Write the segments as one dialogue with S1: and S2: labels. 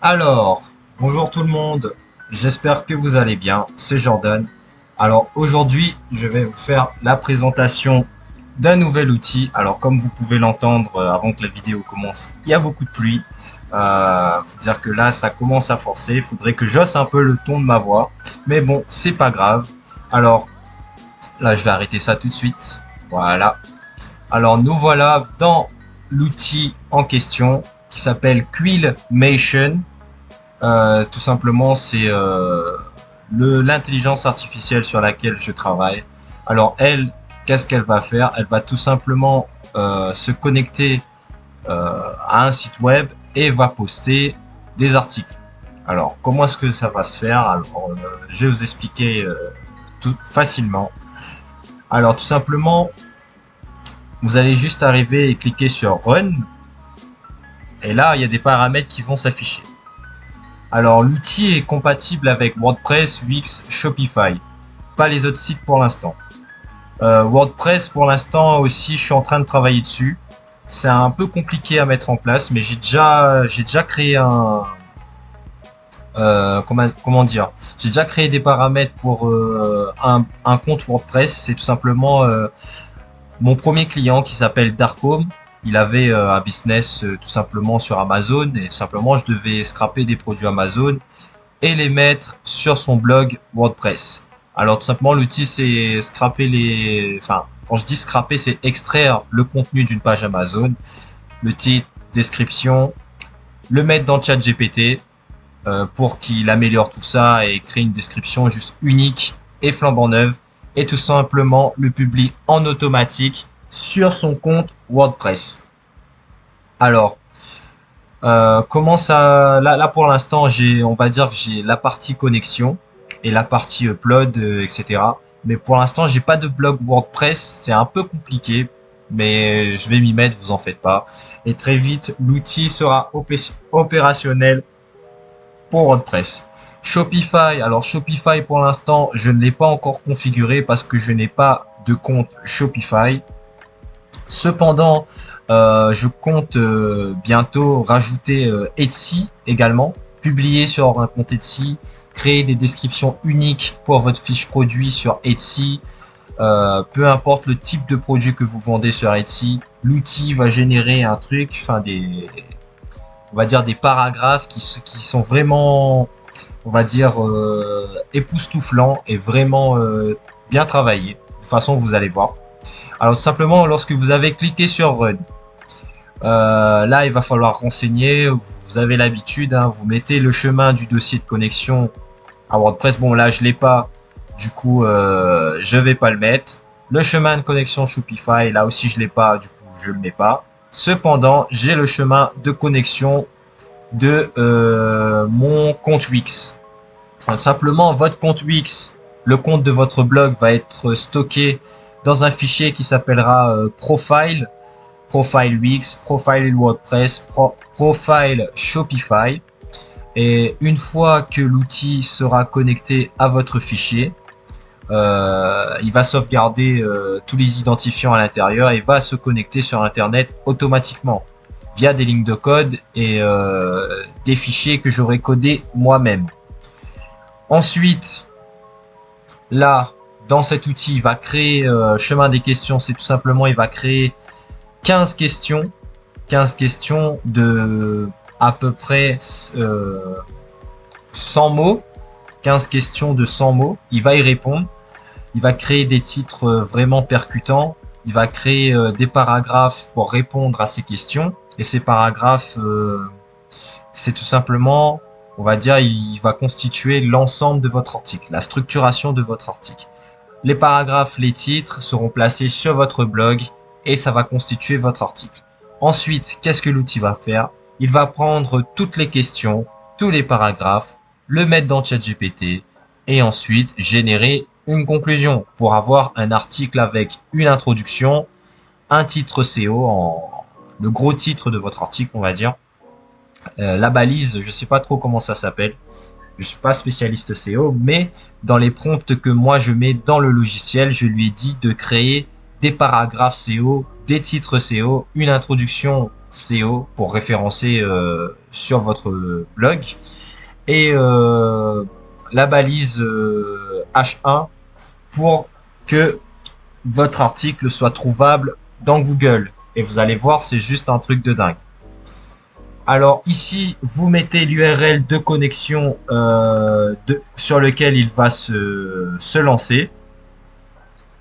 S1: Alors, bonjour tout le monde, j'espère que vous allez bien, c'est Jordan. Alors aujourd'hui, je vais vous faire la présentation d'un nouvel outil. Alors comme vous pouvez l'entendre avant que la vidéo commence, il y a beaucoup de pluie. Faut dire que là, ça commence à forcer, il faudrait que j'osse un peu le ton de ma voix. Mais bon, c'est pas grave. Alors là, je vais arrêter ça tout de suite. Voilà. Alors nous voilà dans l'outil en question qui s'appelle Quillmation. Tout simplement, c'est l'intelligence artificielle sur laquelle je travaille. Alors elle, qu'est-ce qu'elle va faire? Elle va tout simplement se connecter à un site web et va poster des articles. Alors comment est-ce que ça va se faire? Alors je vais vous expliquer tout facilement. Alors tout simplement, vous allez juste arriver et cliquer sur Run. Et là, il y a des paramètres qui vont s'afficher. Alors l'outil est compatible avec WordPress, Wix, Shopify. Pas les autres sites pour l'instant. WordPress pour l'instant aussi, je suis en train de travailler dessus. C'est un peu compliqué à mettre en place, mais j'ai déjà créé comment dire, j'ai déjà créé des paramètres pour un compte WordPress. C'est tout simplement mon premier client qui s'appelle Darkhome. Il avait un business tout simplement sur Amazon et simplement je devais scraper des produits Amazon et les mettre sur son blog WordPress. Alors tout simplement l'outil c'est scraper enfin quand je dis scraper c'est extraire le contenu d'une page Amazon, le titre, description, le mettre dans ChatGPT pour qu'il améliore tout ça et crée une description juste unique et flambant neuve et tout simplement le publie en automatique sur son compte WordPress. Alors, comment ça, là pour l'instant, on va dire que j'ai la partie connexion et la partie upload, etc. Mais pour l'instant, j'ai pas de blog WordPress, c'est un peu compliqué, mais je vais m'y mettre, vous en faites pas. Et très vite, l'outil sera opérationnel pour WordPress. Shopify, alors Shopify pour l'instant, je ne l'ai pas encore configuré parce que je n'ai pas de compte Shopify. Cependant, je compte bientôt rajouter Etsy également, publier sur un compte Etsy, créer des descriptions uniques pour votre fiche produit sur Etsy. Peu importe le type de produit que vous vendez sur Etsy, l'outil va générer un truc, enfin on va dire des paragraphes qui sont vraiment, on va dire, époustouflants et vraiment bien travaillés. De toute façon, vous allez voir. Alors tout simplement, lorsque vous avez cliqué sur Run, là il va falloir renseigner, vous avez l'habitude, hein, vous mettez le chemin du dossier de connexion à WordPress. Bon là je l'ai pas, du coup je vais pas le mettre. Le chemin de connexion Shopify, là aussi je l'ai pas, du coup je le mets pas. Cependant, j'ai le chemin de connexion de mon compte Wix. Alors, simplement, votre compte Wix, le compte de votre blog va être stocké dans un fichier qui s'appellera Profile, Profile Wix, Profile WordPress, Profile Shopify. Et une fois que l'outil sera connecté à votre fichier, il va sauvegarder tous les identifiants à l'intérieur et va se connecter sur Internet automatiquement via des lignes de code et des fichiers que j'aurai codés moi-même. Ensuite, là, dans cet outil, il va créer chemin des questions. C'est tout simplement, il va créer 15 questions. 15 questions de à peu près 100 mots. 15 questions de 100 mots. Il va y répondre. Il va créer des titres vraiment percutants. Il va créer des paragraphes pour répondre à ces questions. Et ces paragraphes, c'est tout simplement, on va dire, il va constituer l'ensemble de votre article, la structuration de votre article. Les paragraphes, les titres seront placés sur votre blog et ça va constituer votre article. Ensuite, qu'est-ce que l'outil va faire? Il va prendre toutes les questions, tous les paragraphes, le mettre dans ChatGPT et ensuite générer une conclusion pour avoir un article avec une introduction, un titre SEO, le gros titre de votre article, on va dire. La balise, je sais pas trop comment ça s'appelle. Je suis pas spécialiste SEO, mais dans les prompts que moi je mets dans le logiciel, je lui ai dit de créer des paragraphes SEO, des titres SEO, une introduction SEO pour référencer sur votre blog et la balise H1 pour que votre article soit trouvable dans Google. Et vous allez voir, c'est juste un truc de dingue. Alors ici, vous mettez l'URL de connexion sur lequel il va se lancer.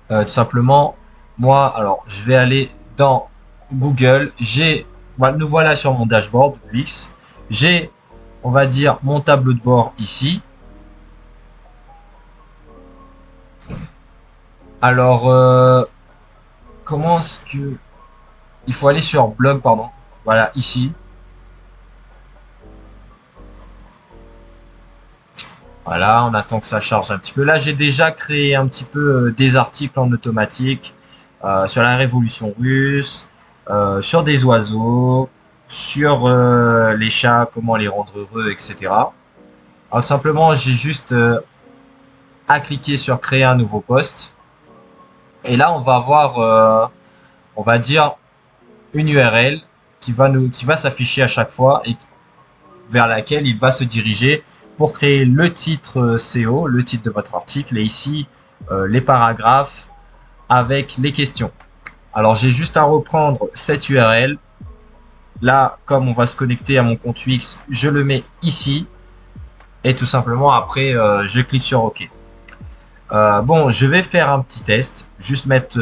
S1: Tout simplement, moi, alors je vais aller dans Google. Nous voilà sur mon dashboard Wix. J'ai, on va dire, mon tableau de bord ici. Alors, comment est-ce que il faut aller sur blog, pardon. Voilà, ici. Voilà, on attend que ça charge un petit peu. Là, j'ai déjà créé un petit peu des articles en automatique sur la Révolution russe, sur des oiseaux, sur les chats, comment les rendre heureux, etc. Alors, tout simplement, j'ai juste à cliquer sur créer un nouveau post. Et là, on va avoir, on va dire, une URL qui va s'afficher à chaque fois et vers laquelle il va se diriger pour créer le titre SEO, le titre de votre article, et ici les paragraphes avec les questions. Alors j'ai juste à reprendre cette URL. Là, comme on va se connecter à mon compte Wix, je le mets ici et tout simplement après je clique sur OK. Bon, je vais faire un petit test, juste mettre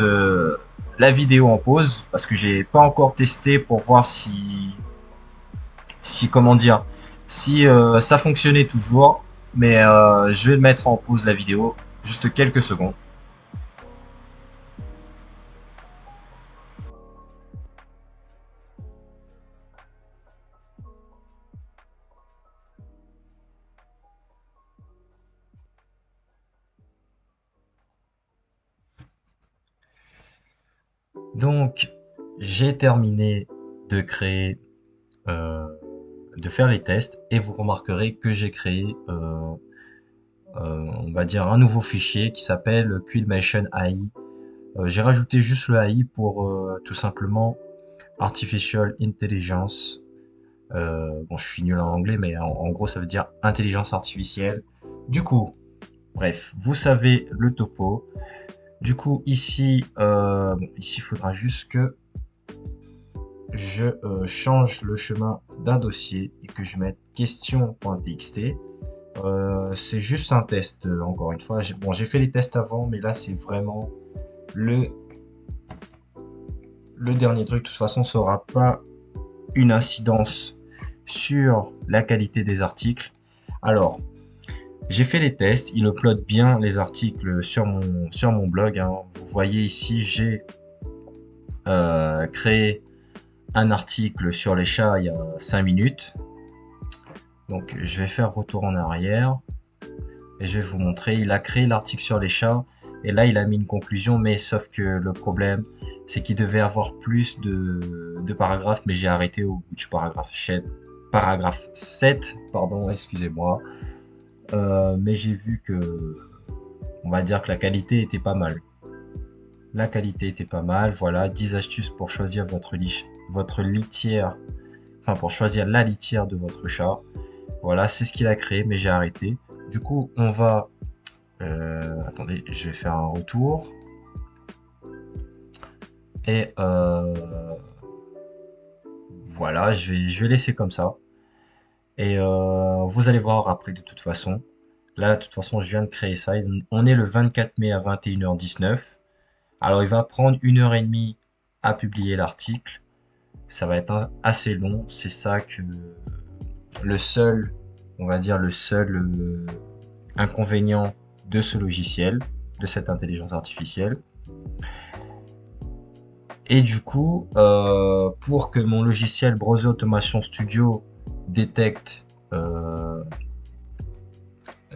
S1: la vidéo en pause parce que j'ai pas encore testé pour voir si comment dire, si ça fonctionnait toujours, mais je vais mettre en pause la vidéo juste quelques secondes. Donc, j'ai terminé de créer, euh, de faire les tests et vous remarquerez que j'ai créé, on va dire, un nouveau fichier qui s'appelle Quillmation AI. J'ai rajouté juste le AI pour tout simplement Artificial Intelligence. Bon, je suis nul en anglais, mais en gros, ça veut dire intelligence artificielle. Du coup, bref, vous savez le topo. Du coup, ici, ici, il faudra juste que je change le chemin d'un dossier et que je mette question.txt. C'est juste un test, encore une fois. Bon, j'ai fait les tests avant, mais là, c'est vraiment le, le dernier truc. De toute façon, ça n'aura pas une incidence sur la qualité des articles. Alors, j'ai fait les tests, il upload bien les articles sur mon blog, hein. Vous voyez ici, j'ai créé un article sur les chats il y a 5 minutes. Donc je vais faire retour en arrière et je vais vous montrer. Il a créé l'article sur les chats et là il a mis une conclusion, mais sauf que le problème c'est qu'il devait avoir plus de paragraphes, mais j'ai arrêté au bout du paragraphe 7, pardon, excusez-moi. Mais j'ai vu que, on va dire que la qualité était pas mal. La qualité était pas mal, voilà, 10 astuces pour choisir votre litière, enfin pour choisir la litière de votre chat. Voilà, c'est ce qu'il a créé, mais j'ai arrêté. Du coup, on va, attendez, je vais faire un retour. Et voilà, je vais laisser comme ça. Et vous allez voir après de toute façon. Là, de toute façon, je viens de créer ça. On est le 24 mai à 21h19. Alors, il va prendre 1 h 30 à publier l'article. Ça va être assez long. C'est ça que le seul, on va dire, le seul inconvénient de ce logiciel, de cette intelligence artificielle. Et du coup, pour que mon logiciel Browser Automation Studio détecte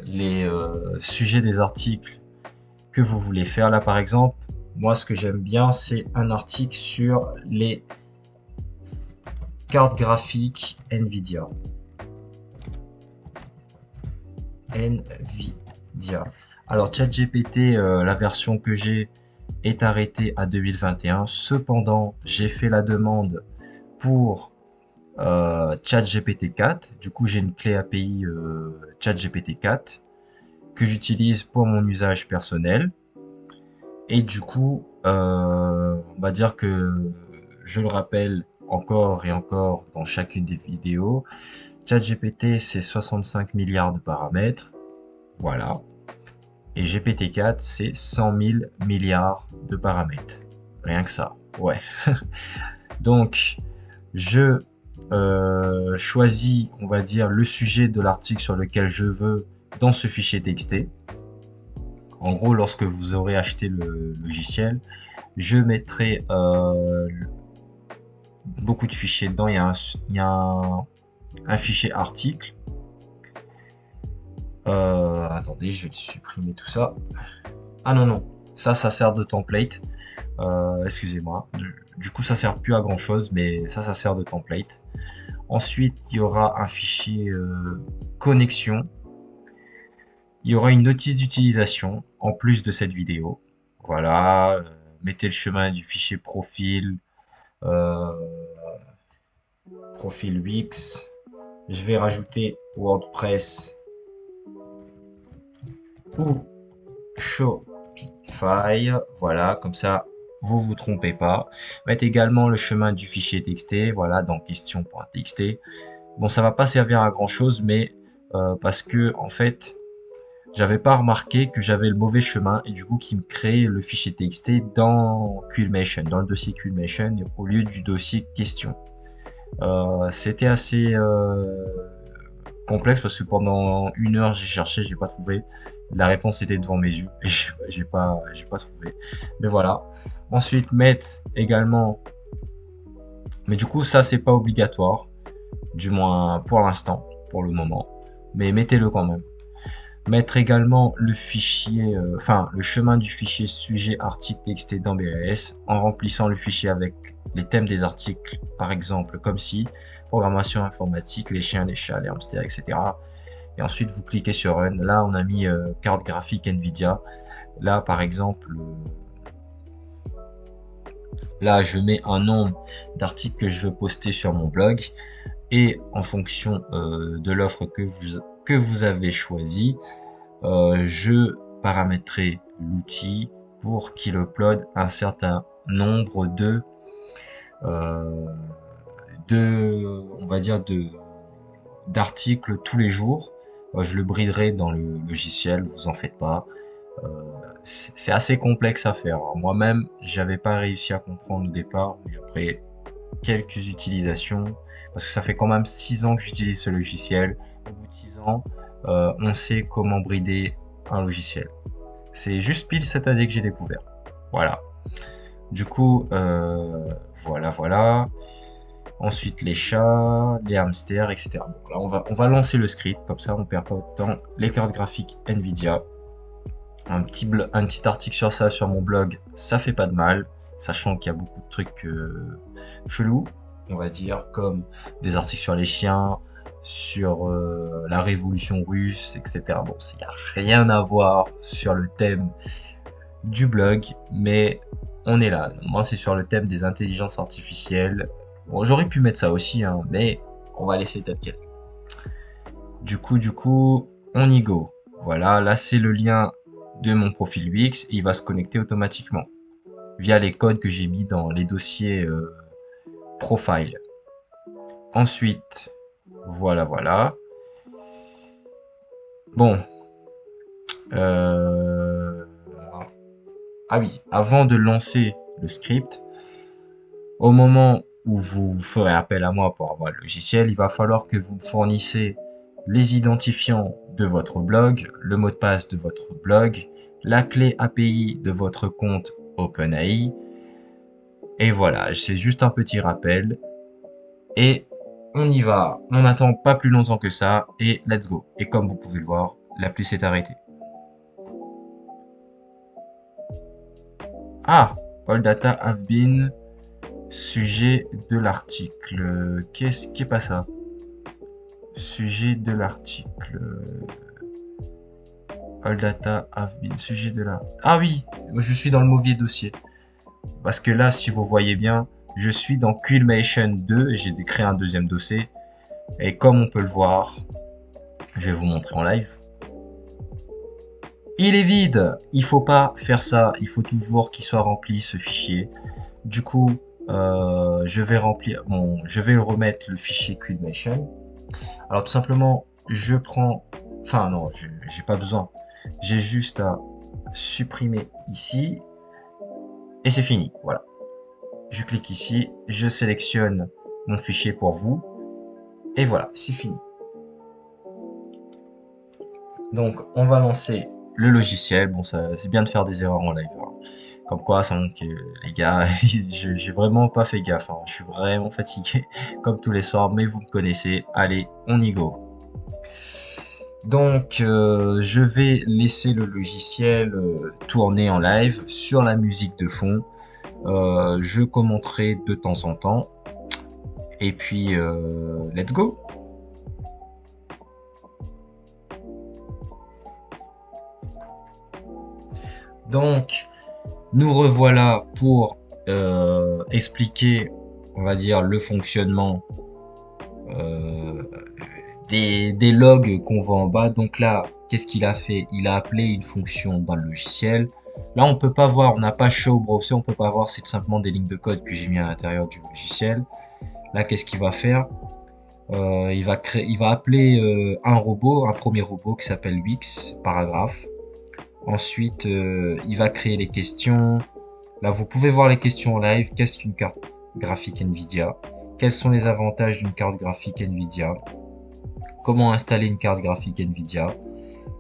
S1: les sujets des articles que vous voulez faire, là par exemple, moi ce que j'aime bien, c'est un article sur les cartes graphiques Nvidia. Alors ChatGPT, la version que j'ai est arrêtée à 2021. Cependant, j'ai fait la demande pour ChatGPT 4. Du coup, j'ai une clé API ChatGPT 4 que j'utilise pour mon usage personnel. Et du coup, on va dire que je le rappelle encore et encore dans chacune des vidéos, ChatGPT, c'est 65 milliards de paramètres. Voilà. Et GPT-4, c'est 100 000 milliards de paramètres. Rien que ça. Ouais. Donc, je choisis, on va dire, le sujet de l'article sur lequel je veux dans ce fichier TXT. En gros, lorsque vous aurez acheté le logiciel, je mettrai beaucoup de fichiers dedans. Il y a un fichier article. Attendez, je vais supprimer tout ça. Ah non, non, ça sert de template. Excusez-moi. Du coup, ça sert plus à grand chose, mais ça sert de template. Ensuite, il y aura un fichier connexion. Il y aura une notice d'utilisation en plus de cette vidéo. Voilà, mettez le chemin du fichier profil, euh, profil Wix. Je vais rajouter WordPress ou Shopify. Voilà, comme ça, vous vous trompez pas. Mettez également le chemin du fichier TXT, voilà, dans question.txt. Bon, ça va pas servir à grand chose, mais parce que en fait, j'avais pas remarqué que j'avais le mauvais chemin et du coup qui me crée le fichier TXT dans Quillmation, dans le dossier Quillmation au lieu du dossier question. C'était assez complexe parce que pendant une heure j'ai cherché, j'ai pas trouvé. La réponse était devant mes yeux et j'ai pas trouvé. Mais voilà. Ensuite mettre également, mais du coup ça c'est pas obligatoire, du moins pour l'instant, pour le moment. Mais mettez-le quand même. Mettre également le fichier, le chemin du fichier sujet article TXT dans BAS en remplissant le fichier avec les thèmes des articles, par exemple, comme si, programmation informatique, les chiens, les chats, les hamsters, etc. Et ensuite, vous cliquez sur Run. Là, on a mis carte graphique Nvidia. Là, par exemple, là, je mets un nombre d'articles que je veux poster sur mon blog. Et en fonction de l'offre que vous avez choisie, je paramétrerai l'outil pour qu'il upload un certain nombre on va dire d'articles tous les jours. Je le briderai dans le logiciel, vous en faites pas. C'est assez complexe à faire. Moi-même, j'avais pas réussi à comprendre au départ, mais après quelques utilisations, parce que ça fait quand même 6 ans que j'utilise ce logiciel. Au bout de 6 ans, on sait comment brider un logiciel. C'est juste pile cette année que j'ai découvert. Voilà. Du coup, voilà. Ensuite, les chats, les hamsters, etc. Bon, là, on va lancer le script, comme ça on perd pas de temps. Les cartes graphiques Nvidia. Un petit article sur ça sur mon blog, ça fait pas de mal, sachant qu'il y a beaucoup de trucs chelous, on va dire, comme des articles sur les chiens, sur la révolution russe, etc. Bon, il n'y a rien à voir sur le thème du blog, mais on est là. Moi, c'est sur le thème des intelligences artificielles. Bon, j'aurais pu mettre ça aussi, hein, mais on va laisser tel quel. Du coup, on y go. Voilà, là, c'est le lien de mon profil Wix et il va se connecter automatiquement via les codes que j'ai mis dans les dossiers profile. Ensuite, voilà. Bon. Ah oui, avant de lancer le script, au moment où vous ferez appel à moi pour avoir le logiciel, il va falloir que vous me fournissez les identifiants de votre blog, le mot de passe de votre blog, la clé API de votre compte OpenAI. Et voilà, c'est juste un petit rappel. Et on y va. On n'attend pas plus longtemps que ça. Et let's go. Et comme vous pouvez le voir, l'appli s'est arrêtée. Ah, all data have been sujet de l'article. Qu'est-ce qui est pas ça? Sujet de l'article. All data have been sujet de l'article. Ah oui, je suis dans le mauvais dossier. Parce que là, si vous voyez bien, je suis dans Quillmation 2 et j'ai créé un deuxième dossier. Et comme on peut le voir, je vais vous montrer en live. Il est vide. Il faut pas faire ça. Il faut toujours qu'il soit rempli ce fichier. Du coup, je vais remplir. Bon, je vais le remettre le fichier Quillmation. Alors tout simplement, je prends. Enfin non, j'ai pas besoin. J'ai juste à supprimer ici et c'est fini. Voilà. Je clique ici, je sélectionne mon fichier pour vous et voilà, c'est fini. Donc on va lancer le logiciel. Bon, ça c'est bien de faire des erreurs en live, hein. Comme quoi, ça montre que les gars, j'ai vraiment pas fait gaffe, hein. Je suis vraiment fatigué comme tous les soirs, mais vous me connaissez. Allez, on y go. Donc, je vais laisser le logiciel tourner en live sur la musique de fond. Je commenterai de temps en temps. Et puis, let's go! Donc, nous revoilà pour expliquer, on va dire, le fonctionnement euh, des logs qu'on voit en bas. Donc là, qu'est-ce qu'il a fait? Il a appelé une fonction dans le logiciel. Là, on peut pas voir, on n'a pas show browser, on peut pas voir, c'est tout simplement des lignes de code que j'ai mis à l'intérieur du logiciel. Là, qu'est-ce qu'il va faire? Il va appeler un robot, un premier robot qui s'appelle Wix, paragraphe. Ensuite, il va créer les questions. Là, vous pouvez voir les questions en live. Qu'est-ce qu'une carte graphique Nvidia? Quels sont les avantages d'une carte graphique Nvidia? Comment installer une carte graphique Nvidia?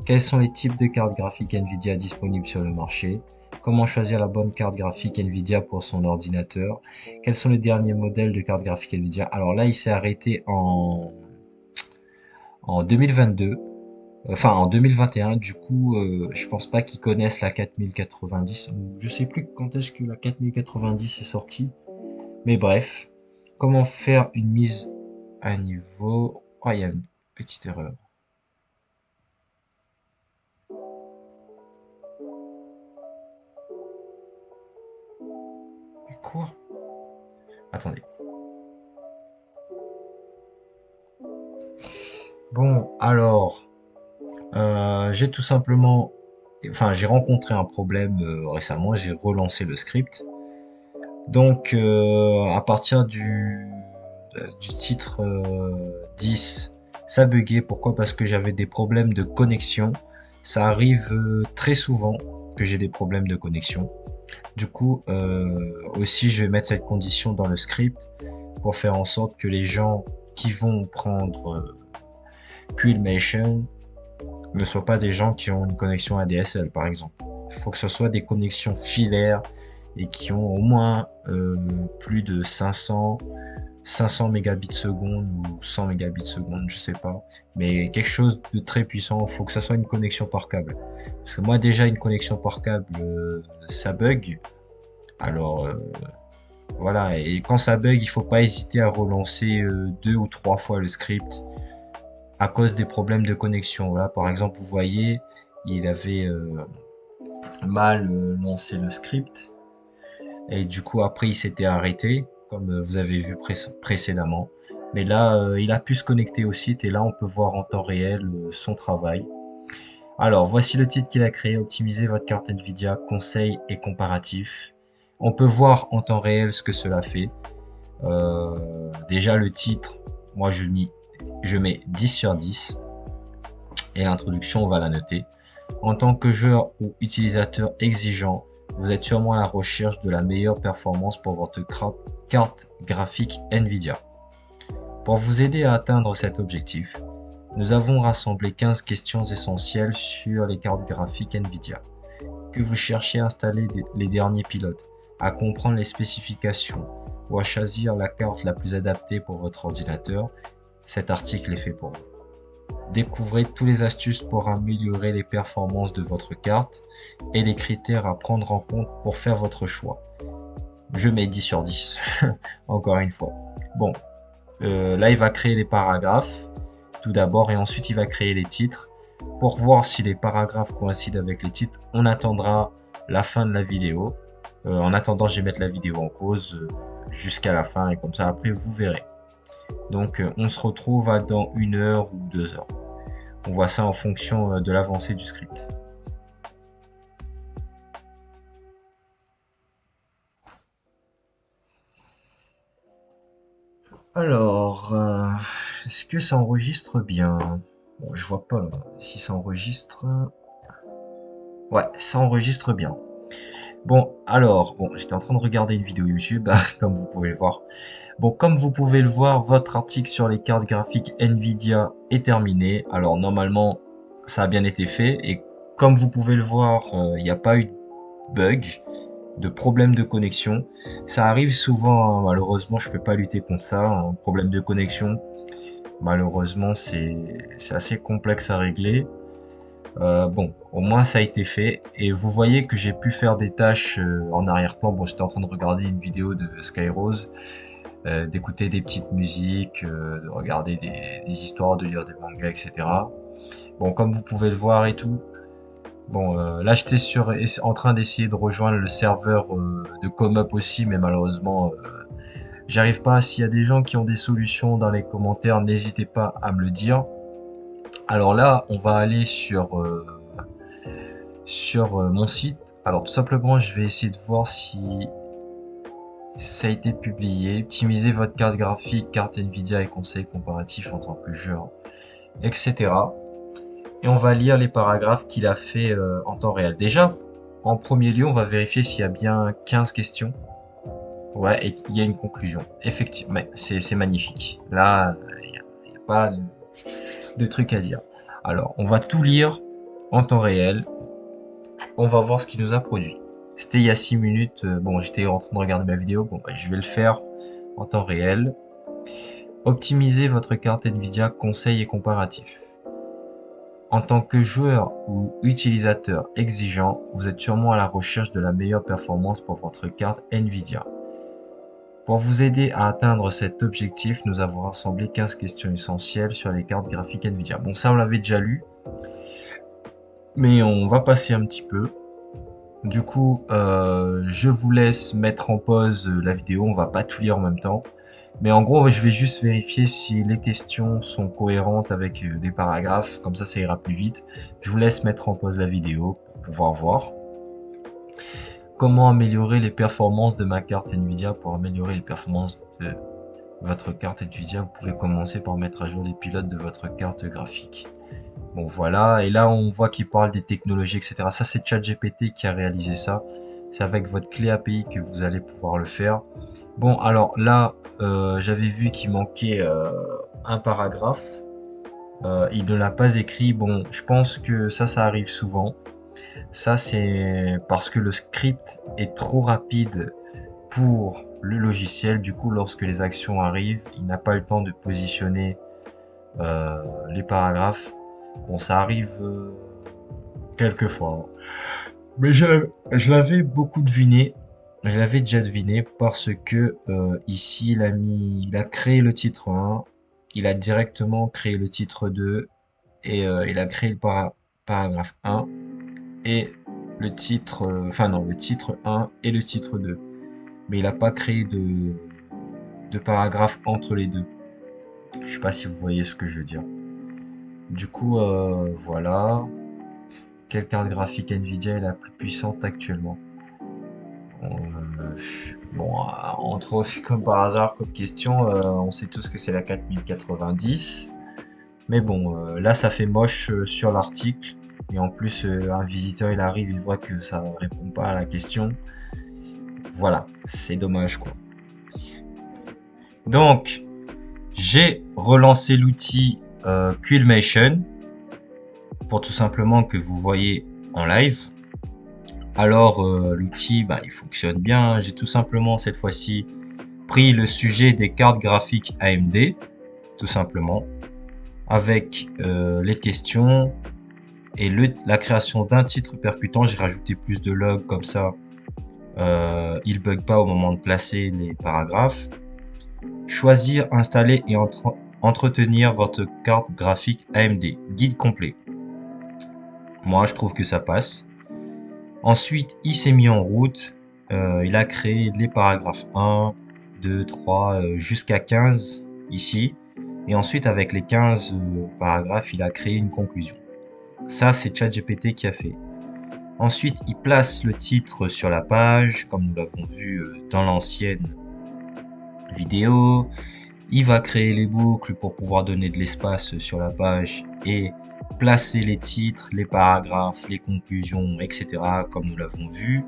S1: Quels sont les types de cartes graphiques Nvidia disponibles sur le marché? Comment choisir la bonne carte graphique Nvidia pour son ordinateur? Quels sont les derniers modèles de cartes graphiques Nvidia? Alors là, il s'est arrêté en 2022, enfin en 2021. Du coup, je pense pas qu'ils connaissent la 4090. Je sais plus quand est-ce que la 4090 est sortie. Mais bref, comment faire une mise à niveau? Oh, il y a une petite erreur. Mais quoi? Attendez. Bon, alors, j'ai tout simplement, enfin, j'ai rencontré un problème récemment. J'ai relancé le script. Donc, à partir du titre 10, ça buguait. Pourquoi? Parce que j'avais des problèmes de connexion. Ça arrive très souvent que j'ai des problèmes de connexion. Du coup, aussi, je vais mettre cette condition dans le script pour faire en sorte que les gens qui vont prendre Quillmation ne soient pas des gens qui ont une connexion ADSL, par exemple. Il faut que ce soit des connexions filaires et qui ont au moins plus de 500 mégabits seconde ou 100 mégabits seconde, je sais pas. Mais quelque chose de très puissant, il faut que ça soit une connexion par câble. Parce que moi déjà une connexion par câble, ça bug. Alors voilà, et quand ça bug, il faut pas hésiter à relancer 2 ou 3 fois le script à cause des problèmes de connexion. Voilà, par exemple, vous voyez, il avait mal lancé le script et du coup après il s'était arrêté, comme vous avez vu précédemment. Mais là, il a pu se connecter au site et là on peut voir en temps réel son travail. Alors, voici le titre qu'il a créé, optimiser votre carte Nvidia, conseils et comparatifs. On peut voir en temps réel ce que cela fait. Déjà le titre, moi je mets 10 sur 10 et l'introduction on va la noter. En tant que joueur ou utilisateur exigeant, vous êtes sûrement à la recherche de la meilleure performance pour votre carte graphique Nvidia. Pour vous aider à atteindre cet objectif, nous avons rassemblé 15 questions essentielles sur les cartes graphiques Nvidia. Que vous cherchez à installer les derniers pilotes, à comprendre les spécifications ou à choisir la carte la plus adaptée pour votre ordinateur, cet article est fait pour vous. Découvrez toutes les astuces pour améliorer les performances de votre carte et les critères à prendre en compte pour faire votre choix. Je mets 10 sur 10, encore une fois. Bon, là il va créer les paragraphes tout d'abord et ensuite il va créer les titres. Pour voir si les paragraphes coïncident avec les titres, on attendra la fin de la vidéo. En attendant, je vais mettre la vidéo en pause jusqu'à la fin et comme ça après vous verrez. Donc on se retrouve à dans 1 heure ou 2 heures. On voit ça en fonction de l'avancée du script. Alors, est-ce que ça enregistre bien? Bon, je vois pas là. Si ça enregistre. Ouais, ça enregistre bien. Bon, alors, bon, j'étais en train de regarder une vidéo YouTube, comme vous pouvez le voir. Bon, comme vous pouvez le voir, votre article sur les cartes graphiques Nvidia est terminé. Alors, normalement, ça a bien été fait. Et comme vous pouvez le voir, il n'y a pas eu de bug, de problème de connexion. Ça arrive souvent, hein, malheureusement, je peux pas lutter contre ça. Un problème de connexion, malheureusement, c'est assez complexe à régler. Bon, au moins ça a été fait. Et vous voyez que j'ai pu faire des tâches en arrière-plan. Bon, j'étais en train de regarder une vidéo de Skyrose, d'écouter des petites musiques, de regarder des histoires, de lire des mangas, etc. Bon, comme vous pouvez le voir et tout. Bon, là j'étais en train d'essayer de rejoindre le serveur de ComUp aussi, mais malheureusement, j'arrive pas. S'il y a des gens qui ont des solutions dans les commentaires, n'hésitez pas à me le dire. Alors là, on va aller sur mon site. Alors tout simplement, je vais essayer de voir si ça a été publié. Optimiser votre carte graphique, carte Nvidia et conseils comparatifs en tant que joueur, etc. Et on va lire les paragraphes qu'il a fait en temps réel. Déjà, en premier lieu, on va vérifier s'il y a bien 15 questions. Ouais, et qu'il y a une conclusion. Effectivement, c'est magnifique. Là, il n'y a pas de truc à dire. Alors, on va tout lire en temps réel. On va voir ce qu'il nous a produit. C'était il y a 6 minutes. Bon, j'étais en train de regarder ma vidéo. Bon, bah, je vais le faire en temps réel. Optimiser votre carte Nvidia, conseils et comparatifs. En tant que joueur ou utilisateur exigeant, vous êtes sûrement à la recherche de la meilleure performance pour votre carte Nvidia. Pour vous aider à atteindre cet objectif, nous avons rassemblé 15 questions essentielles sur les cartes graphiques Nvidia. Bon, ça on l'avait déjà lu, mais on va passer un petit peu. Du coup, je vous laisse mettre en pause la vidéo, on va pas tout lire en même temps. Mais en gros, je vais juste vérifier si les questions sont cohérentes avec les paragraphes, comme ça ira plus vite. Je vous laisse mettre en pause la vidéo pour pouvoir voir. Comment améliorer les performances de ma carte Nvidia? Pour améliorer les performances de votre carte Nvidia, vous pouvez commencer par mettre à jour les pilotes de votre carte graphique. Bon voilà, et là on voit qu'il parle des technologies, etc. Ça c'est ChatGPT qui a réalisé ça. C'est avec votre clé API que vous allez pouvoir le faire. Bon alors là, j'avais vu qu'il manquait un paragraphe. Il ne l'a pas écrit. Bon, je pense que ça arrive souvent. Ça c'est parce que le script est trop rapide pour le logiciel. Du coup, lorsque les actions arrivent, il n'a pas le temps de positionner les paragraphes. Bon, ça arrive quelquefois, hein. Mais je l'avais beaucoup deviné. Je l'avais déjà deviné parce que ici, il a créé le titre 1, il a directement créé le titre 2 et il a créé le paragraphe 1 et le titre, enfin non, le titre 1 et le titre 2. Mais il n'a pas créé de paragraphe entre les deux. Je sais pas si vous voyez ce que je veux dire. Du coup, voilà. Quelle carte graphique Nvidia est la plus puissante actuellement? Bon, entre autres, comme par hasard, comme question, on sait tous que c'est la 4090. Mais bon, là, ça fait moche sur l'article. Et en plus, un visiteur, il arrive, il voit que ça ne répond pas à la question. Voilà, c'est dommage, quoi. Donc, j'ai relancé l'outil Quillmation pour tout simplement que vous voyez en live. Alors l'outil, bah, il fonctionne bien. J'ai tout simplement cette fois-ci pris le sujet des cartes graphiques AMD, tout simplement, avec les questions et la création d'un titre percutant. J'ai rajouté plus de logs comme ça, il bug pas au moment de placer les paragraphes. Choisir, installer et entretenir votre carte graphique AMD. Guide complet. Moi, je trouve que ça passe. Ensuite, il s'est mis en route. Il a créé les paragraphes 1, 2, 3, jusqu'à 15 ici. Et ensuite, avec les 15 paragraphes, il a créé une conclusion. Ça, c'est ChatGPT qui a fait. Ensuite, il place le titre sur la page, comme nous l'avons vu dans l'ancienne vidéo. Il va créer les boucles pour pouvoir donner de l'espace sur la page et placer les titres, les paragraphes, les conclusions, etc. comme nous l'avons vu.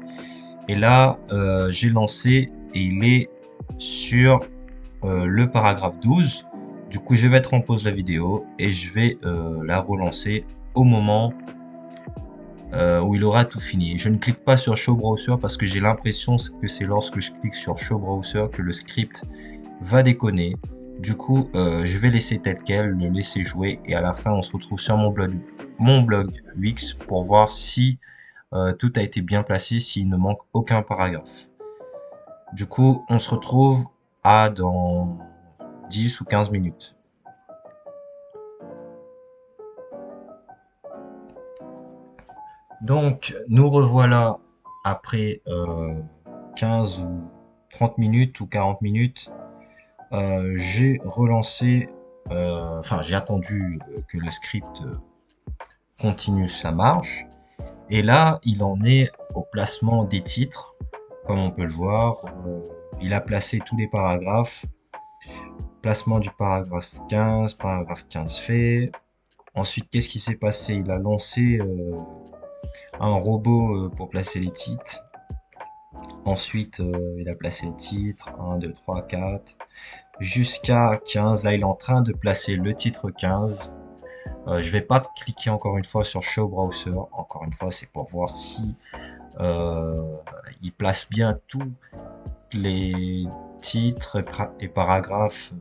S1: Et là, j'ai lancé et il est sur le paragraphe 12. Du coup, je vais mettre en pause la vidéo et je vais la relancer au moment où il aura tout fini. Je ne clique pas sur Show Browser parce que j'ai l'impression que c'est lorsque je clique sur Show Browser que le script va déconner. Du coup, je vais laisser tel quel, le laisser jouer et à la fin, on se retrouve sur mon blog Wix pour voir si tout a été bien placé, s'il ne manque aucun paragraphe. Du coup, on se retrouve à dans 10 ou 15 minutes. Donc, nous revoilà après 15 ou 30 minutes ou 40 minutes. J'ai relancé, enfin, j'ai attendu que le script continue sa marche. Et là, il en est au placement des titres. Comme on peut le voir, il a placé tous les paragraphes. Placement du paragraphe 15 fait. Ensuite, qu'est-ce qui s'est passé? Il a lancé un robot pour placer les titres. Ensuite, il a placé les titres, 1, 2, 3, 4, jusqu'à 15. Là, il est en train de placer le titre 15. Je vais pas cliquer encore une fois sur Show Browser. Encore une fois, c'est pour voir si il place bien tous les titres et paragraphes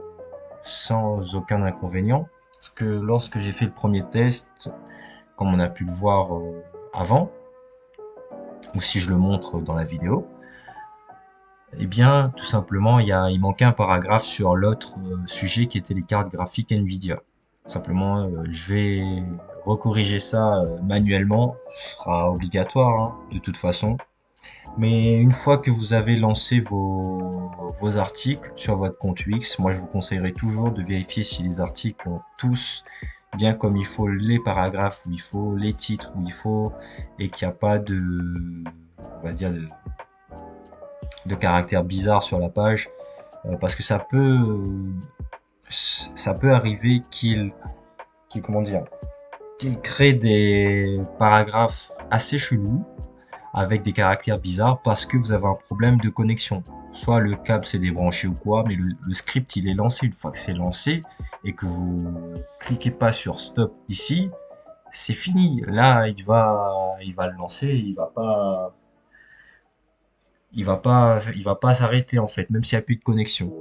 S1: sans aucun inconvénient. Parce que lorsque j'ai fait le premier test, comme on a pu le voir avant, ou si je le montre dans la vidéo, eh bien, tout simplement, il manquait un paragraphe sur l'autre sujet qui était les cartes graphiques Nvidia. Simplement, je vais recorriger ça manuellement. Ce sera obligatoire, hein, de toute façon. Mais une fois que vous avez lancé vos articles sur votre compte Wix, moi je vous conseillerais toujours de vérifier si les articles ont tous bien comme il faut les paragraphes où il faut, les titres où il faut, et qu'il n'y a pas on va dire, de caractères bizarres sur la page, parce que ça peut arriver comment dire, qu'il crée des paragraphes assez chelous avec des caractères bizarres parce que vous avez un problème de connexion. Soit le câble s'est débranché ou quoi, mais le script il est lancé. Une fois que c'est lancé et que vous cliquez pas sur stop ici, c'est fini. Là, il va le lancer, il va pas s'arrêter en fait, même s'il n'y a plus de connexion.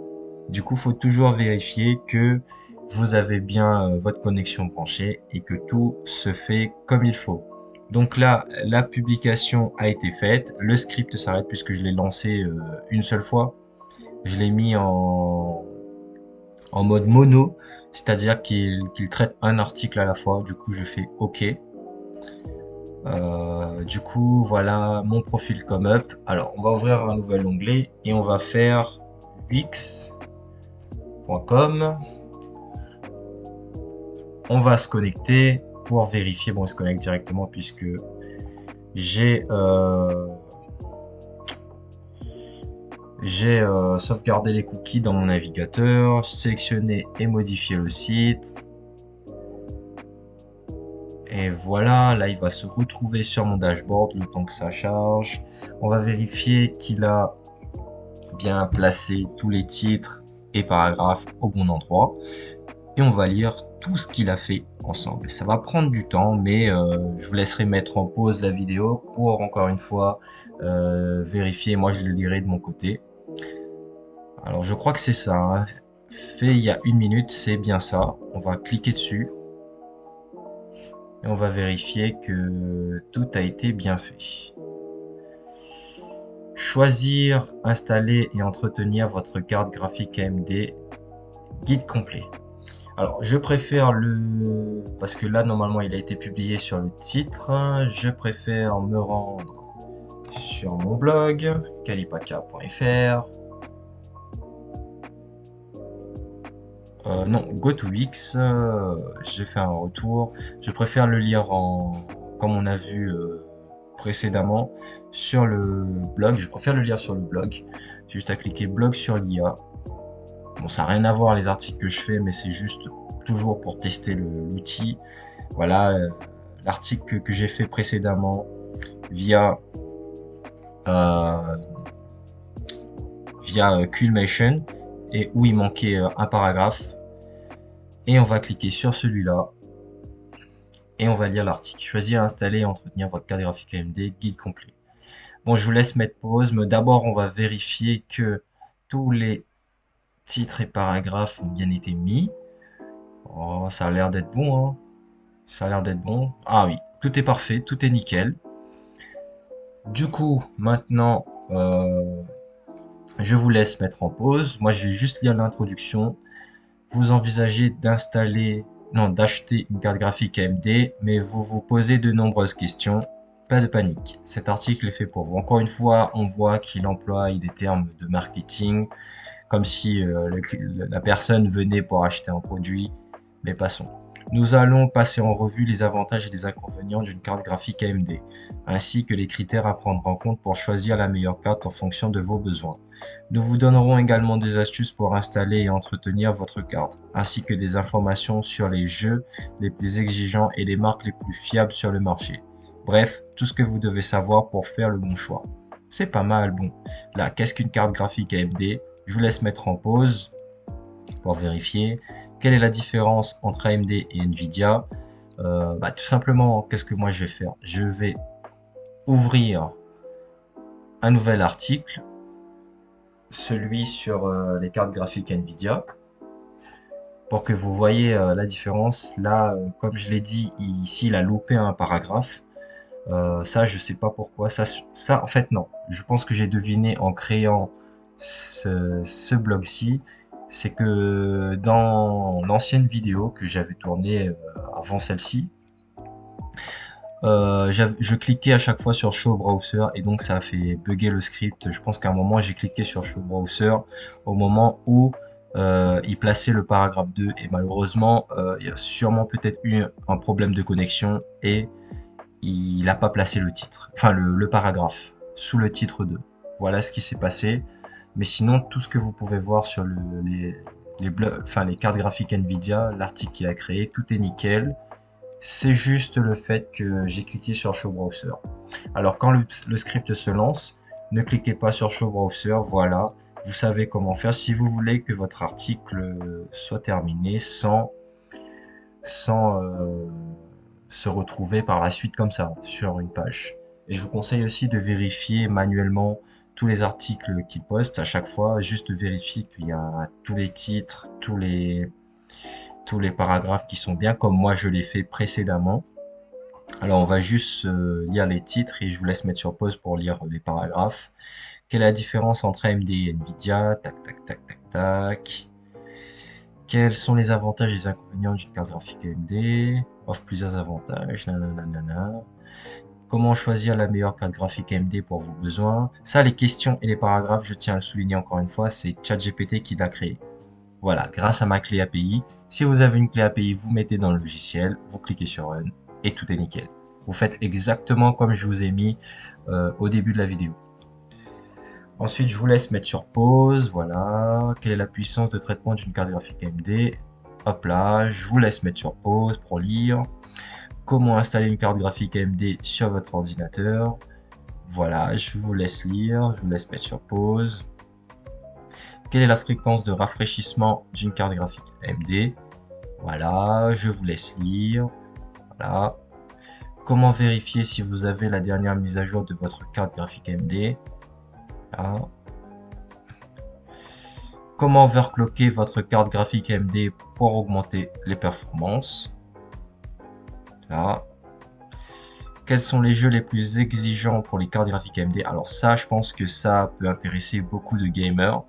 S1: Du coup, faut toujours vérifier que vous avez bien votre connexion branchée et que tout se fait comme il faut. Donc là, la publication a été faite, le script s'arrête puisque je l'ai lancé une seule fois. Je l'ai mis en mode mono, c'est-à-dire qu'il traite un article à la fois. Du coup, je fais OK. Du coup, voilà mon profil comme up. Alors, on va ouvrir un nouvel onglet et on va faire wix.com. On va se connecter pour vérifier. Bon, on se connecte directement puisque j'ai sauvegardé les cookies dans mon navigateur, sélectionné et modifié le site. Et voilà, là il va se retrouver sur mon dashboard le temps que ça charge. On va vérifier qu'il a bien placé tous les titres et paragraphes au bon endroit. Et on va lire tout ce qu'il a fait ensemble. Ça va prendre du temps, mais je vous laisserai mettre en pause la vidéo pour encore une fois vérifier. Moi, je le lirai de mon côté. Alors, je crois que c'est ça, hein. Fait il y a 1 minute, c'est bien ça. On va cliquer dessus et on va vérifier que tout a été bien fait. Choisir, installer et entretenir votre carte graphique AMD. Guide complet. Alors, je préfère parce que là, normalement, il a été publié sur le titre. Je préfère me rendre sur mon blog, kalipaka.fr. Non, GoToWix, j'ai fait un retour. Je préfère le lire comme on a vu précédemment, sur le blog. Je préfère le lire sur le blog. J'ai juste à cliquer blog sur l'IA. Bon, ça n'a rien à voir les articles que je fais, mais c'est juste toujours pour tester l'outil. Voilà, l'article que j'ai fait précédemment via euh, Quillmation, et où il manquait un paragraphe. Et on va cliquer sur celui-là et on va lire l'article. Choisir, installer et entretenir votre carte graphique AMD, guide complet. Bon, je vous laisse mettre pause, mais d'abord on va vérifier que tous les titres et paragraphes ont bien été mis. Oh, ça a l'air d'être bon, hein. Ça a l'air d'être bon. Ah oui, tout est parfait, tout est nickel. Du coup, maintenant, je vous laisse mettre en pause. Moi, je vais juste lire l'introduction. Vous envisagez d'installer, non, d'acheter une carte graphique AMD, mais vous vous posez de nombreuses questions. Pas de panique, cet article est fait pour vous. Encore une fois, on voit qu'il emploie des termes de marketing, comme si la personne venait pour acheter un produit, mais passons. Nous allons passer en revue les avantages et les inconvénients d'une carte graphique AMD, ainsi que les critères à prendre en compte pour choisir la meilleure carte en fonction de vos besoins. Nous vous donnerons également des astuces pour installer et entretenir votre carte, ainsi que des informations sur les jeux les plus exigeants et les marques les plus fiables sur le marché. Bref, tout ce que vous devez savoir pour faire le bon choix. C'est pas mal, bon. Là, qu'est-ce qu'une carte graphique AMD? Je vous laisse mettre en pause pour vérifier. Quelle est la différence entre AMD et Nvidia? Tout simplement, qu'est-ce que moi je vais faire? Je vais ouvrir un nouvel article, celui sur les cartes graphiques Nvidia, pour que vous voyez la différence. Là, comme je l'ai dit, ici, il a loupé un paragraphe. Ça, je sais pas pourquoi. Ça, en fait, non. Je pense que j'ai deviné en créant ce blog-ci. C'est que dans l'ancienne vidéo que j'avais tournée avant celle-ci, je cliquais à chaque fois sur Show Browser et donc ça a fait bugger le script. Je pense qu'à un moment j'ai cliqué sur Show Browser au moment où il plaçait le paragraphe 2 et malheureusement il y a sûrement peut-être eu un problème de connexion et il n'a pas placé le titre, enfin le paragraphe sous le titre 2. Voilà ce qui s'est passé. Mais sinon tout ce que vous pouvez voir sur les cartes graphiques Nvidia, l'article qu'il a créé, tout est nickel. C'est juste le fait que j'ai cliqué sur Show Browser. Alors quand le script se lance, ne cliquez pas sur Show Browser, voilà. Vous savez comment faire si vous voulez que votre article soit terminé sans se retrouver par la suite comme ça sur une page. Et je vous conseille aussi de vérifier manuellement tous les articles qu'il poste à chaque fois, juste vérifier qu'il y a tous les titres, tous les paragraphes qui sont bien comme moi je l'ai fait précédemment. Alors on va juste lire les titres et je vous laisse mettre sur pause pour lire les paragraphes. Quelle est la différence entre AMD et Nvidia? Tac, tac, tac, tac, tac. Quels sont les avantages et les inconvénients d'une carte graphique AMD? Offre plusieurs avantages. Nanana. Comment choisir la meilleure carte graphique AMD pour vos besoins? Ça, les questions et les paragraphes, je tiens à le souligner encore une fois, c'est ChatGPT qui l'a créé. Voilà, grâce à ma clé API. Si vous avez une clé API, vous mettez dans le logiciel, vous cliquez sur Run et tout est nickel. Vous faites exactement comme je vous ai mis au début de la vidéo. Ensuite, je vous laisse mettre sur pause. Voilà. Quelle est la puissance de traitement d'une carte graphique AMD? Hop là, je vous laisse mettre sur pause pour lire. Comment installer une carte graphique AMD sur votre ordinateur? Voilà, je vous laisse lire, je vous laisse mettre sur pause. Quelle est la fréquence de rafraîchissement d'une carte graphique AMD? Voilà, je vous laisse lire. Voilà. Comment vérifier si vous avez la dernière mise à jour de votre carte graphique AMD? Là. Comment overclocker votre carte graphique AMD pour augmenter les performances? Là. Quels sont les jeux les plus exigeants pour les cartes graphiques AMD? Alors ça, je pense que ça peut intéresser beaucoup de gamers.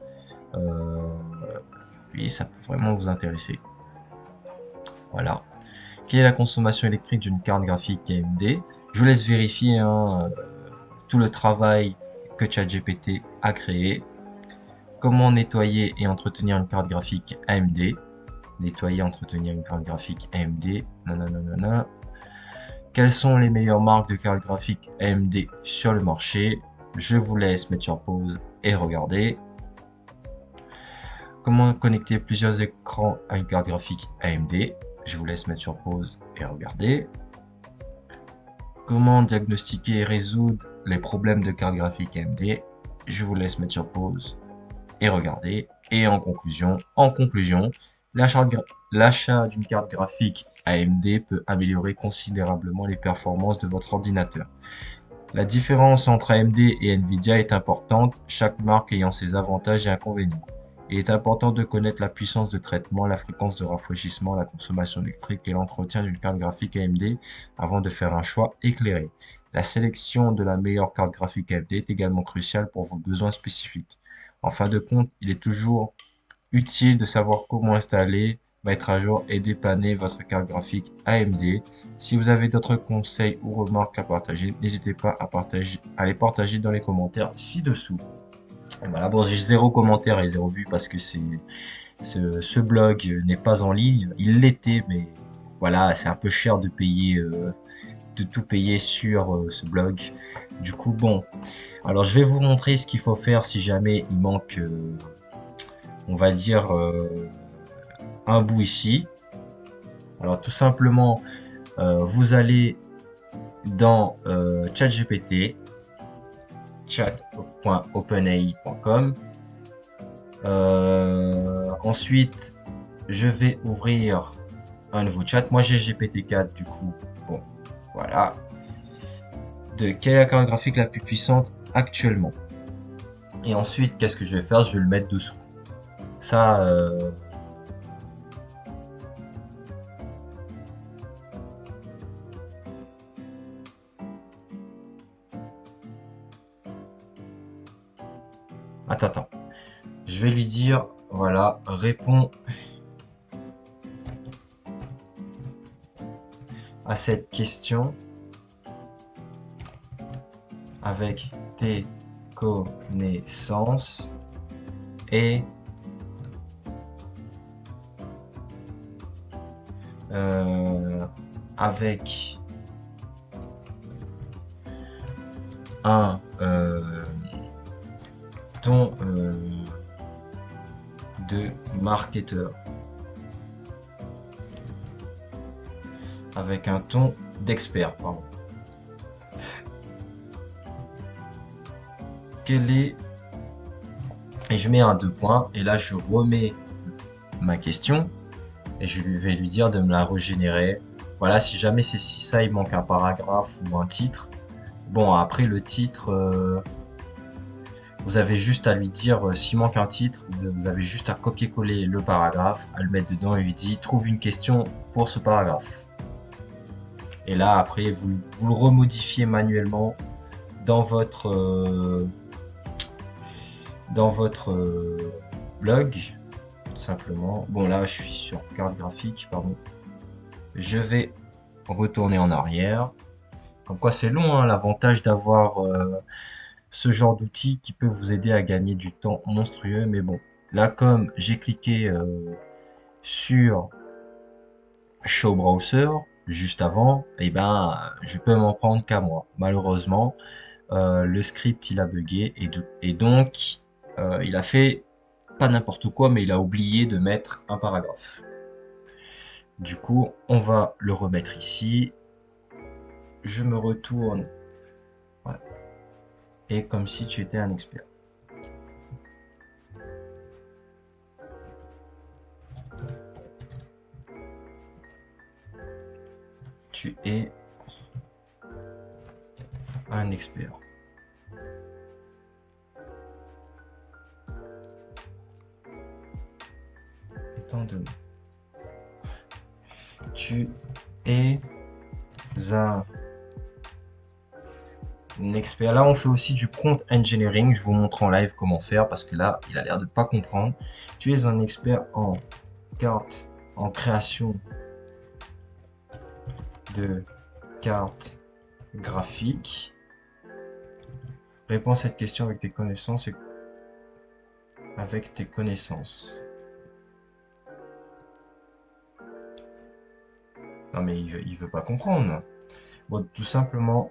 S1: Oui, ça peut vraiment vous intéresser. Voilà. Quelle est la consommation électrique d'une carte graphique AMD? Je vous laisse vérifier, hein. tout le travail que ChatGPT a créé. Comment nettoyer et entretenir une carte graphique AMD. Nettoyer, entretenir une carte graphique AMD. Nanana. Quelles sont les meilleures marques de cartes graphiques AMD sur le marché? Je vous laisse mettre sur pause et regarder. Comment connecter plusieurs écrans à une carte graphique AMD? Je vous laisse mettre sur pause et regarder. Comment diagnostiquer et résoudre les problèmes de carte graphique AMD? Je vous laisse mettre sur pause et regarder. Et en conclusion, l'achat d'une carte graphique AMD peut améliorer considérablement les performances de votre ordinateur. La différence entre AMD et Nvidia est importante, chaque marque ayant ses avantages et inconvénients. Il est important de connaître la puissance de traitement, la fréquence de rafraîchissement, la consommation électrique et l'entretien d'une carte graphique AMD avant de faire un choix éclairé. La sélection de la meilleure carte graphique AMD est également cruciale pour vos besoins spécifiques. En fin de compte, il est toujours utile de savoir comment installer, mettre à jour et dépanner votre carte graphique AMD. Si vous avez d'autres conseils ou remarques à partager, n'hésitez pas à les partager dans les commentaires ci-dessous. Voilà, bon, j'ai zéro commentaire et zéro vue parce que ce blog n'est pas en ligne. Il l'était, mais voilà, c'est un peu cher de payer, de tout payer sur ce blog. Du coup, bon, alors je vais vous montrer ce qu'il faut faire si jamais il manque, on va dire, un bout ici. Alors tout simplement, vous allez dans ChatGPT, chat.openai.com. Ensuite, je vais ouvrir un nouveau chat. Moi, j'ai GPT-4, du coup. Bon, voilà. Quelle est la carte graphique la plus puissante actuellement? Et ensuite, qu'est-ce que je vais faire? Je vais le mettre dessous. Ça, attends. Je vais lui dire, voilà, réponds à cette question avec tes connaissances et avec un ton de marketeur, avec un ton d'expert, pardon. Quel est... Et je mets un 2 points, et là je remets ma question, et je vais lui dire de me la régénérer. Voilà, si jamais c'est si ça, il manque un paragraphe ou un titre. Bon, après le titre, vous avez juste à lui dire, s'il manque un titre, vous avez juste à copier-coller le paragraphe, à le mettre dedans et lui dire, trouve une question pour ce paragraphe. Et là, après, vous le remodifiez manuellement dans votre blog, tout simplement. Bon, là, je suis sur carte graphique, pardon. Je vais retourner en arrière. Comme quoi, c'est long, hein, l'avantage d'avoir ce genre d'outil qui peut vous aider à gagner du temps monstrueux. Mais bon, là, comme j'ai cliqué sur Show Browser juste avant, et ben, je peux m'en prendre qu'à moi. Malheureusement, le script il a bugué et donc il a fait pas n'importe quoi, mais il a oublié de mettre un paragraphe. Du coup, on va le remettre ici. Je me retourne. Voilà. Et comme si tu étais un expert. Tu es un expert. Étant donné. Tu es un expert. Là, on fait aussi du prompt engineering. Je vous montre en live comment faire parce que là, il a l'air de pas comprendre. Tu es un expert en carte, en création de cartes graphiques Réponds à cette question avec tes connaissances et avec tes connaissances. Non mais il veut pas comprendre. Bon, tout simplement,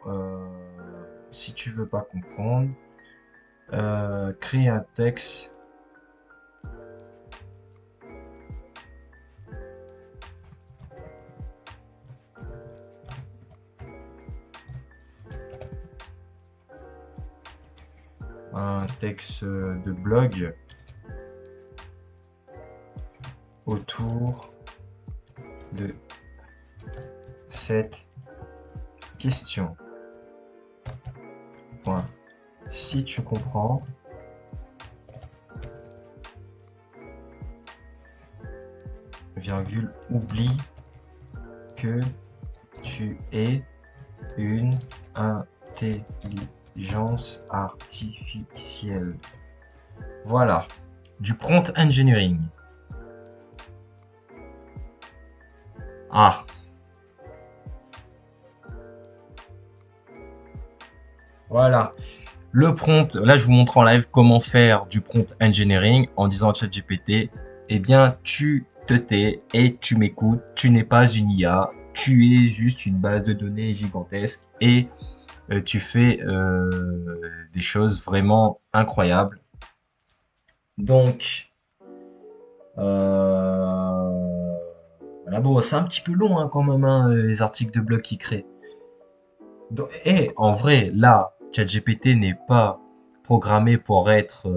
S1: si tu veux pas comprendre, crée un texte de blog autour de cette question. Point. Si tu comprends, virgule, oublie que tu es une intelligence artificielle. Voilà, du prompt engineering. Ah, voilà. Le prompt, là je vous montre en live comment faire du prompt engineering en disant à ChatGPT, eh bien tu te tais et tu m'écoutes, tu n'es pas une IA, tu es juste une base de données gigantesque et tu fais des choses vraiment incroyables. Donc, voilà, bon, c'est un petit peu long hein, quand même, hein, les articles de blog qu'il crée. Et en vrai, là, ChatGPT n'est pas programmé pour être...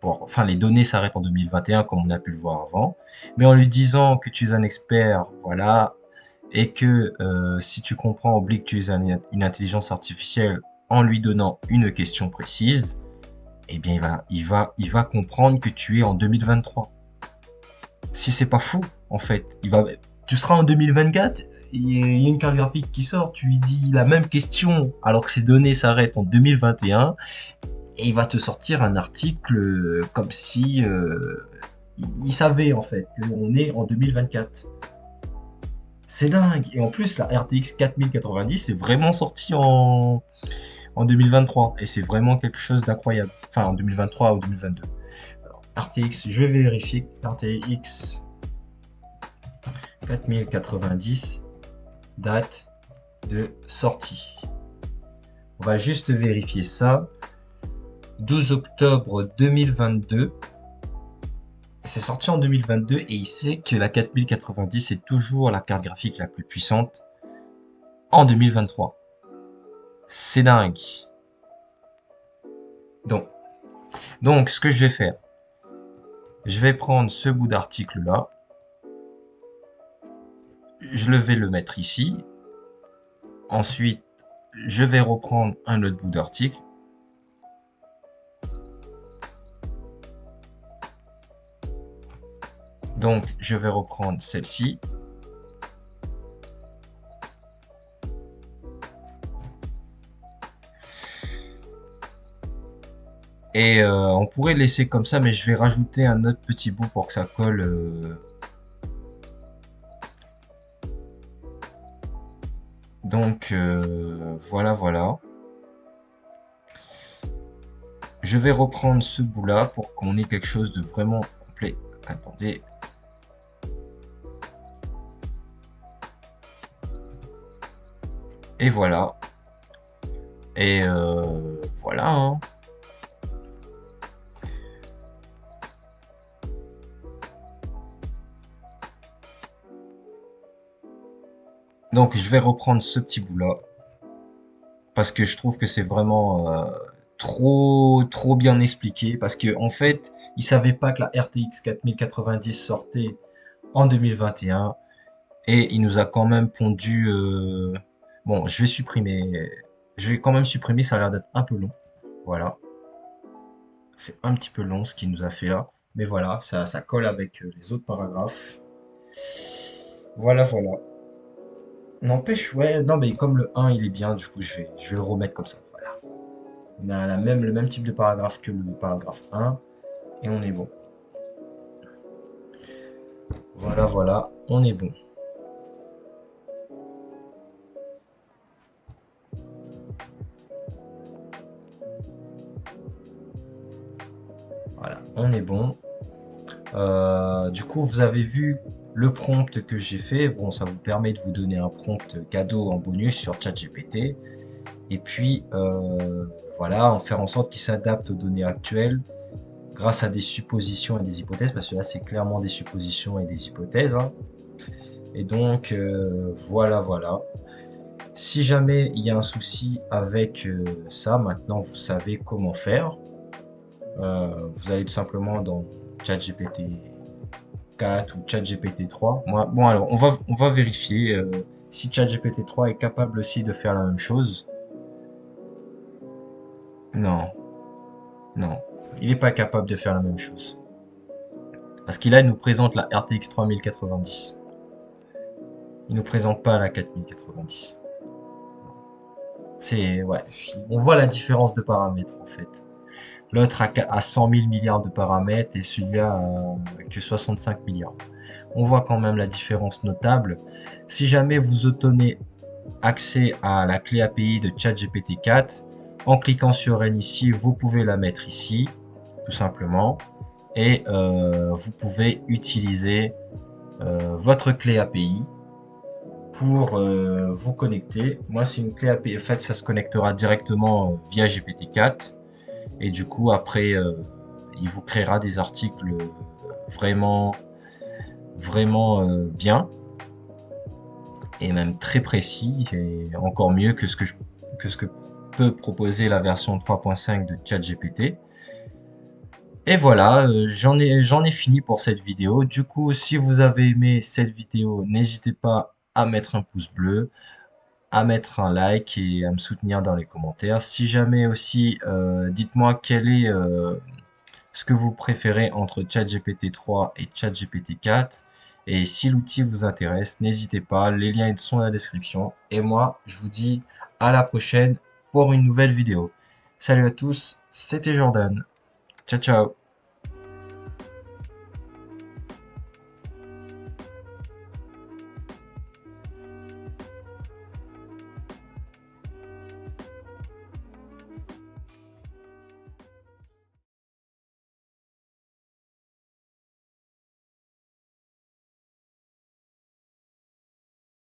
S1: enfin, les données s'arrêtent en 2021, comme on a pu le voir avant. Mais en lui disant que tu es un expert, voilà, et que si tu comprends, oublie que tu es une intelligence artificielle en lui donnant une question précise, eh bien, il va comprendre que tu es en 2023. Si c'est pas fou, en fait, tu seras en 2024, il y a une carte graphique qui sort, tu lui dis la même question alors que ces données s'arrêtent en 2021 et il va te sortir un article comme si il savait en fait qu'on est en 2024. C'est dingue. Et en plus, la RTX 4090 c'est vraiment sorti en 2023 et c'est vraiment quelque chose d'incroyable. Enfin, en 2023 ou 2022. Alors, RTX, je vais vérifier. RTX 4090, date de sortie. On va juste vérifier ça. 12 octobre 2022. C'est sorti en 2022 et il sait que la 4090 est toujours la carte graphique la plus puissante en 2023. C'est dingue. Donc, ce que je vais faire, je vais prendre ce bout d'article là, je vais le mettre ici. Ensuite, je vais reprendre un autre bout d'article. Donc, je vais reprendre celle-ci. Et on pourrait laisser comme ça, mais je vais rajouter un autre petit bout pour que ça colle. Donc, voilà, voilà. Je vais reprendre ce bout-là pour qu'on ait quelque chose de vraiment complet. Attendez. Et voilà. Et voilà, hein. Donc, je vais reprendre ce petit bout-là. Parce que je trouve que c'est vraiment trop bien expliqué. Parce que en fait, il savait pas que la RTX 4090 sortait en 2021. Et il nous a quand même pondu... Bon, je vais supprimer... Je vais quand même supprimer, ça a l'air d'être un peu long. Voilà. C'est un petit peu long ce qu'il nous a fait là. Mais voilà, ça colle avec les autres paragraphes. Voilà, voilà. N'empêche, ouais, non, mais comme le 1 il est bien, du coup, je vais le remettre comme ça. Voilà. On a le même type de paragraphe que le paragraphe 1. Et on est bon. Voilà, voilà, on est bon. est bon. Du coup, vous avez vu le prompt que j'ai fait. Bon, ça vous permet de vous donner un prompt cadeau en bonus sur ChatGPT. Et puis, voilà, en faire en sorte qu'il s'adapte aux données actuelles grâce à des suppositions et des hypothèses, parce que là, c'est clairement des suppositions et des hypothèses, hein. Et donc, voilà, voilà. Si jamais il y a un souci avec ça, maintenant vous savez comment faire. Vous allez tout simplement dans ChatGPT 4 ou ChatGPT 3. Moi, bon alors on va vérifier si ChatGPT 3 est capable aussi de faire la même chose. Non, non, il n'est pas capable de faire la même chose. Parce qu'il là, il nous présente la RTX 3090. Il nous présente pas la 4090. C'est ouais, on voit la différence de paramètres en fait. L'autre a 100 000 milliards de paramètres et celui-là a que 65 milliards. On voit quand même la différence notable. Si jamais vous obtenez accès à la clé API de ChatGPT 4, en cliquant sur N ici, vous pouvez la mettre ici, tout simplement. Et vous pouvez utiliser votre clé API pour vous connecter. Moi, c'est une clé API. En fait, ça se connectera directement via GPT-4. Et du coup, après, il vous créera des articles vraiment, vraiment bien et même très précis et encore mieux que ce que peut proposer la version 3.5 de ChatGPT. Et voilà, j'en ai fini pour cette vidéo. Du coup, si vous avez aimé cette vidéo, n'hésitez pas à mettre un pouce bleu, à mettre un like et à me soutenir dans les commentaires. Si jamais aussi, dites-moi quel est ce que vous préférez entre ChatGPT 3 et ChatGPT 4. Et si l'outil vous intéresse, n'hésitez pas, les liens sont dans la description. Et moi, je vous dis à la prochaine pour une nouvelle vidéo. Salut à tous, c'était Jordan. Ciao ciao.